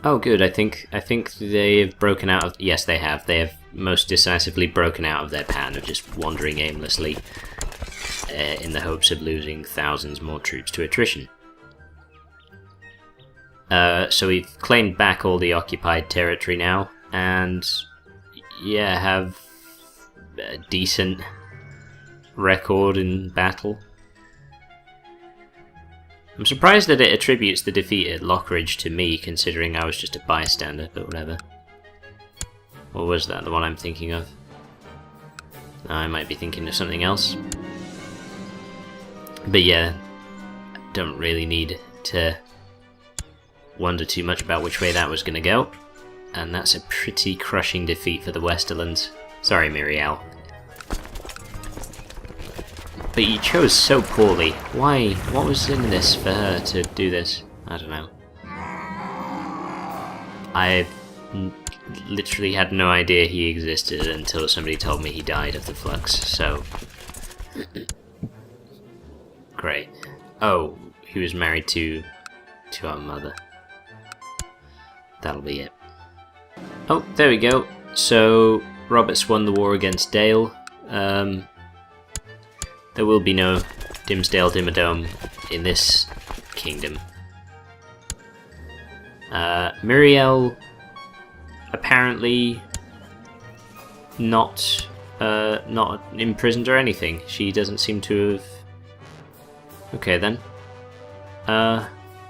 Oh, good. I think they've broken out of. Yes, they have. They have most decisively broken out of their pattern of just wandering aimlessly, in the hopes of losing thousands more troops to attrition. So we've claimed back all the occupied territory now, and yeah, have a decent record in battle. I'm surprised that it attributes the defeat at Lockridge to me, considering I was just a bystander, but whatever. Or was that the one I'm thinking of? No, I might be thinking of something else. But yeah, don't really need to wonder too much about which way that was going to go. And that's a pretty crushing defeat for the Westerlands. Sorry, Miriel. But you chose so poorly. Why? What was in this for her to do this? I don't know. I literally had no idea he existed until somebody told me he died of the flux, so... Great. Oh, he was married to our mother. That'll be it. Oh, there we go. So, Robert's won the war against Dale. There will be no Dimsdale Dimmadome in this kingdom. Miriel apparently not imprisoned or anything. She doesn't seem to have... Okay then.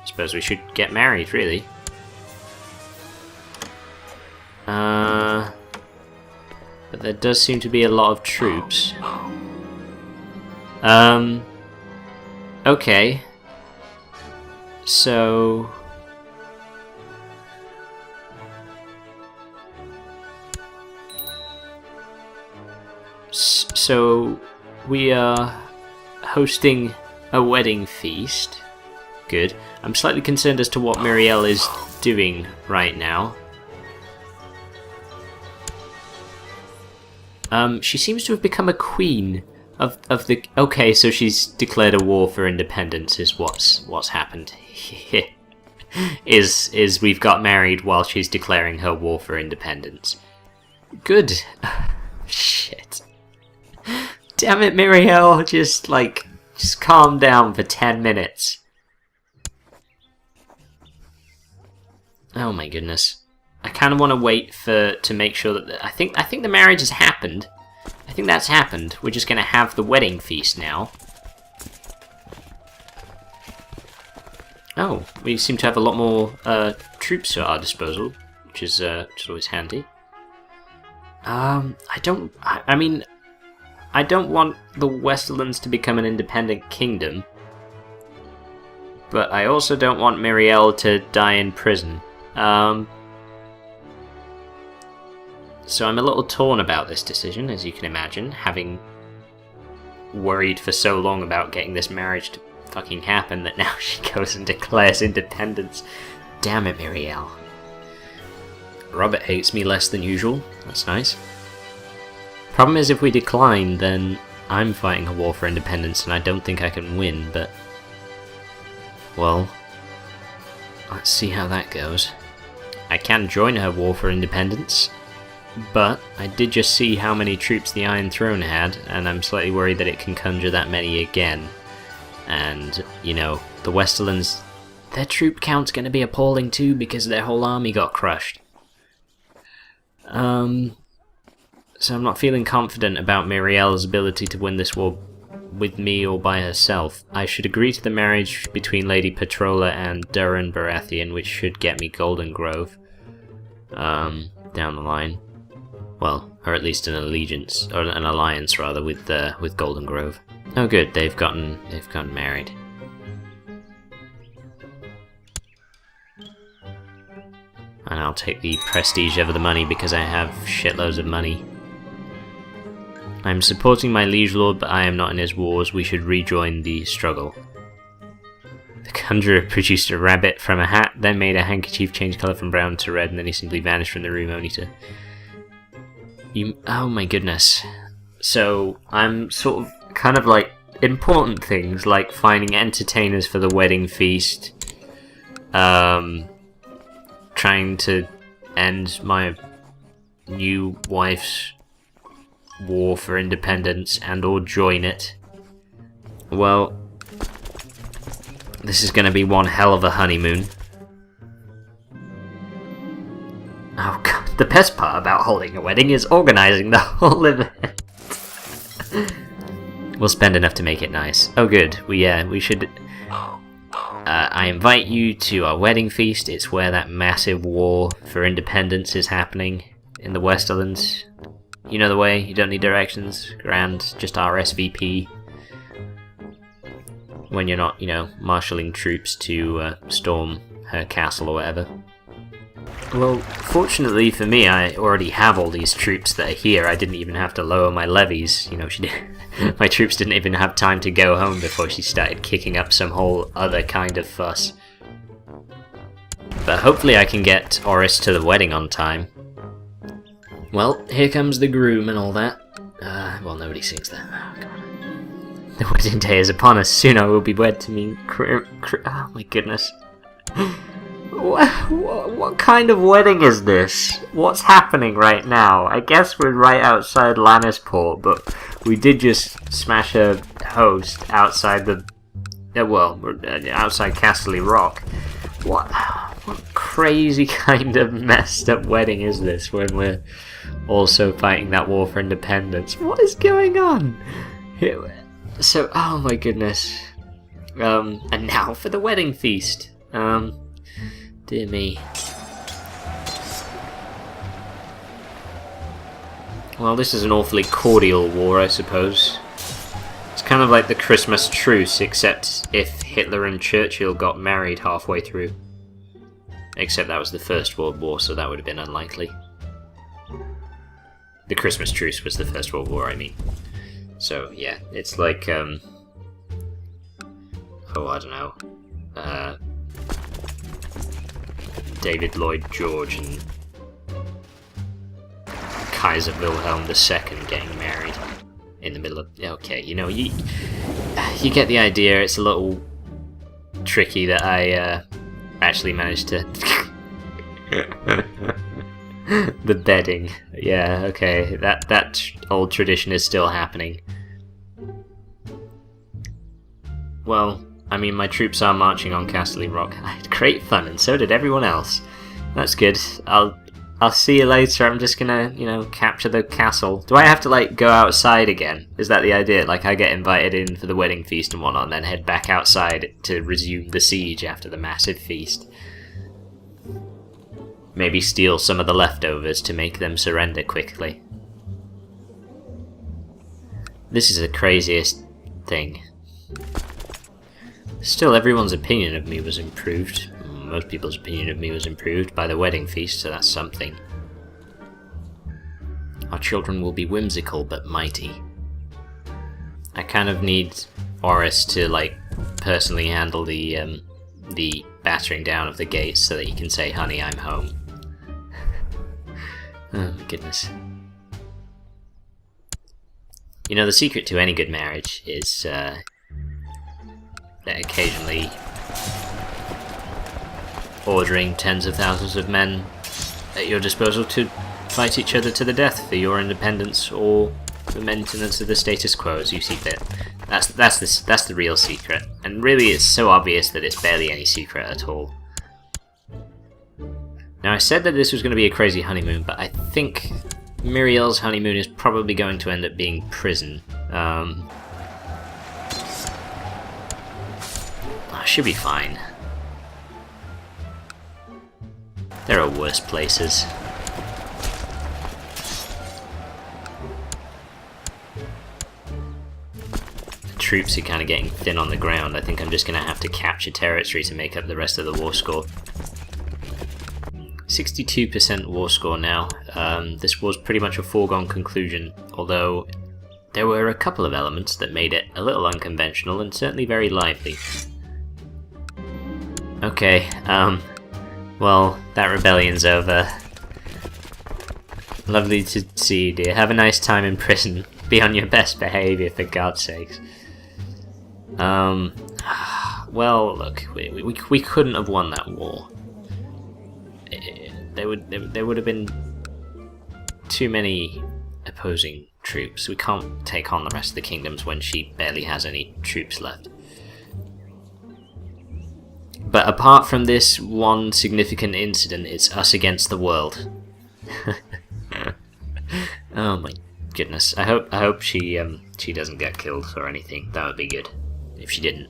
Suppose we should get married, really. But there does seem to be a lot of troops. Okay. So... So, we are hosting a wedding feast. Good. I'm slightly concerned as to what Miriel is doing right now. She seems to have become a queen of the... Okay, so she's declared a war for independence is what's happened. is we've got married while she's declaring her war for independence. Good. Shit. Damn it, Miriel, just calm down for 10 minutes. Oh my goodness. I kind of want to wait to make sure that... I think the marriage has happened. I think that's happened. We're just going to have the wedding feast now. Oh, we seem to have a lot more troops at our disposal, which is always handy. I mean, I don't want the Westerlands to become an independent kingdom, but I also don't want Miriel to die in prison. So I'm a little torn about this decision, as you can imagine, having worried for so long about getting this marriage to fucking happen that now she goes and declares independence. Damn it, Miriel. Robert hates me less than usual. That's nice. Problem is, if we decline, then I'm fighting a war for independence, and I don't think I can win, but... Well... Let's see how that goes. I can join her war for independence, but I did just see how many troops the Iron Throne had, and I'm slightly worried that it can conjure that many again. And, you know, the Westerlands, their troop count's gonna be appalling too, because their whole army got crushed. So I'm not feeling confident about Miriel's ability to win this war with me or by herself. I should agree to the marriage between Lady Petrola and Durin Baratheon, which should get me Golden Grove. Down the line. Well, or at least an allegiance, or an alliance rather, with Golden Grove. Oh good, they've gotten married. And I'll take the prestige over the money because I have shitloads of money. I'm supporting my liege lord, but I am not in his wars. We should rejoin the struggle. The conjurer produced a rabbit from a hat, then made a handkerchief change colour from brown to red, and then he simply vanished from the room only to... Oh my goodness. So, I'm sort of, kind of like, important things, like finding entertainers for the wedding feast, trying to end my new wife's war for independence and or join it. Well, this is going to be one hell of a honeymoon. Oh god, the best part about holding a wedding is organising the whole event. We'll spend enough to make it nice. Oh good, we should... I invite you to our wedding feast. It's where that massive war for independence is happening in the Westerlands. You know the way, you don't need directions. Grand, just RSVP. When you're not, you know, marshalling troops to storm her castle or whatever. Well, fortunately for me, I already have all these troops that are here. I didn't even have to lower my levies. You know, my troops didn't even have time to go home before she started kicking up some whole other kind of fuss. But hopefully I can get Oris to the wedding on time. Well, here comes the groom and all that. Well, nobody sings that. Oh, God. The wedding day is upon us. Soon I will be wed to me. Oh, my goodness. What kind of wedding is this? What's happening right now? I guess we're right outside Lannisport, but we did just smash a host outside the... outside Castle Rock. What crazy kind of messed up wedding is this when we're also fighting that war for independence? What is going on? So, oh my goodness. And now for the wedding feast. Dear me. Well, this is an awfully cordial war, I suppose. It's kind of like the Christmas truce, except if Hitler and Churchill got married halfway through. Except that was the First World War, so that would have been unlikely. The Christmas truce was the First World War, I mean. So, yeah, it's like, oh, I don't know. David Lloyd George and Kaiser Wilhelm II getting married in the middle of... Okay, you know, you get the idea. It's a little tricky that I actually managed to... The bedding. Yeah, okay, that old tradition is still happening. Well... I mean, my troops are marching on Castle Rock. I had great fun, and so did everyone else. That's good. I'll see you later. I'm just gonna, you know, capture the castle. Do I have to, like, go outside again? Is that the idea? Like, I get invited in for the wedding feast and whatnot, and then head back outside to resume the siege after the massive feast. Maybe steal some of the leftovers to make them surrender quickly. This is the craziest thing. Still, everyone's opinion of me was improved. Most people's opinion of me was improved by the wedding feast, so that's something. Our children will be whimsical but mighty. I kind of need Oris to, like, personally handle the battering down of the gates so that he can say, "Honey, I'm home." Oh my goodness. You know, the secret to any good marriage is, occasionally ordering tens of thousands of men at your disposal to fight each other to the death for your independence or the maintenance of the status quo as you see fit. That's the real secret, and really it's so obvious that it's barely any secret at all. Now, I said that this was going to be a crazy honeymoon, but I think Miriel's honeymoon is probably going to end up being prison. Should be fine. There are worse places. The troops are kind of getting thin on the ground. I think I'm just going to have to capture territory to make up the rest of the war score. 62% war score now. This was pretty much a foregone conclusion, although there were a couple of elements that made it a little unconventional and certainly very lively. Okay, well, that rebellion's over. Lovely to see you, dear. Have a nice time in prison. Be on your best behaviour, for God's sakes. Well, look, we couldn't have won that war. there would have been too many opposing troops. We can't take on the rest of the kingdoms when she barely has any troops left. But apart from this one significant incident, it's us against the world. Oh my goodness! I hope she doesn't get killed or anything. That would be good if she didn't.